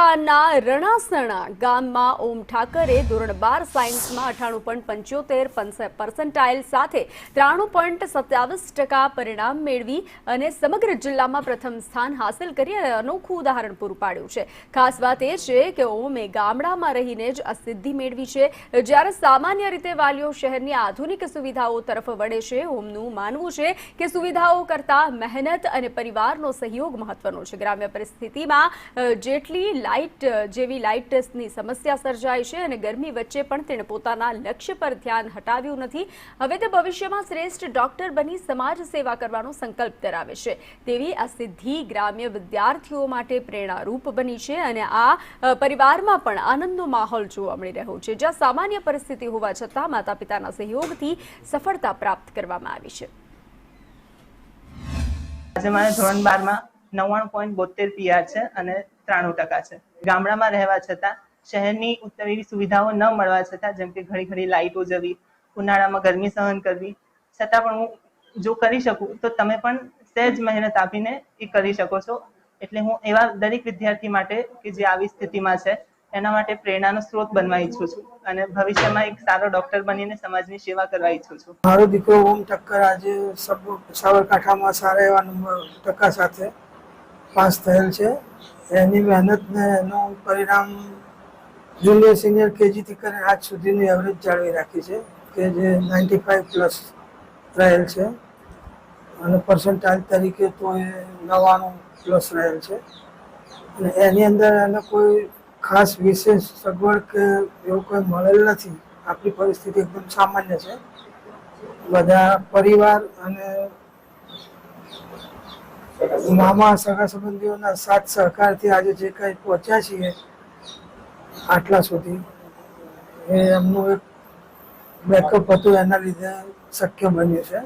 તાલુકાના રણાસણા ગામમાં ઓમ ઠાકરે ધોરણ 12 સાયન્સમાં 98.75% સાથે 93.27% પરિણામ મેળવી અને સમગ્ર જિલ્લામાં પ્રથમ સ્થાન હાંસલ કરી અને અનોખું ઉદાહરણ પૂરું પાડ્યું છે। ખાસ વાત એ છે કે ઓમે ગામડામાં રહીને જ આ સિદ્ધિ મેળવી છે। જ્યારે સામાન્ય રીતે વાલીઓ શહેરની આધુનિક સુવિધાઓ તરફ વળે છે, ઓમનું માનવું છે કે સુવિધાઓ કરતા મહેનત અને પરિવારનો સહયોગ મહત્વનો છે। ગ્રામ્ય પરિસ્થિતિમાં જેવી લાઇટની સમસ્યા સર્જાય છે અને ગરમી વચ્ચે પણ તેણે પોતાના લક્ષ્ય પર ધ્યાન હટાવ્યું નથી। હવે તે ભવિષ્યમાં શ્રેષ્ઠ ડોક્ટર બની સમાજ સેવા કરવાનો સંકલ્પ ધરાવે છે। તેવી આ સિદ્ધિ ગ્રામ્ય વિદ્યાર્થીઓ માટે પ્રેરણારૂપ બની છે અને આ પરિવારમાં પણ આનંદનો માહોલ જોવા મળી રહ્યો છે, જ્યાં સામાન્ય પરિસ્થિતિ હોવા છતાં માતા પિતાના સહયોગથી સફળતા પ્રાપ્ત કરવામાં આવી છે। આજે મારે ધોરણ 12 માં 99.72 PR છે અને 93% છે। ગામડામાં રહેવા છતાં શહેરની ઉત્તમ એવી સુવિધાઓ ન મળવા છતાં, જેમ કે ઘડી ઘડી લાઇટો જવી, ઉનાળામાં ગરમી સહન કરવી, છતાં પણ હું જો કરી શકું તો તમે પણ સહેજ મહેનત આપીને એ કરી શકો છો। એટલે હું એવા દરેક વિદ્યાર્થી માટે કે જે આવી સ્થિતિમાં છે એના માટે પ્રેરણાનો સ્ત્રોત બનવા ઈચ્છું છું અને ભવિષ્યમાં એક સારો ડોક્ટર બનીને સમાજની સેવા કરવા ઈચ્છું છું। મારો દીકરો ઓમ ઠક્કર આજે સાબરકાંઠામાં સારા એવા ટકા સાથે પાસ થયેલ છે। એની મહેનત ને એનું પરિણામ જુનિયર સિનિયર કેજીથી કરીને આજ સુધીની એવરેજ જાળવી રાખી છે કે જે 95+ રહેલ છે અને પર્સન્ટાઇલ તરીકે તો એ 99+ રહેલ છે અને એની અંદર એને કોઈ ખાસ વિશેષ સગવડ કે એવું કોઈ મળેલ નથી। આપણી પરિસ્થિતિ એકદમ સામાન્ય છે। બધા પરિવાર અને મામા સગા સંબંધીઓના સાથ સહકારથી આજે જે કંઈ પહોંચ્યા છીએ આટલા સુધી, એ એમનું એક બેકઅપ હતું, એના લીધે શક્ય બન્યું છે।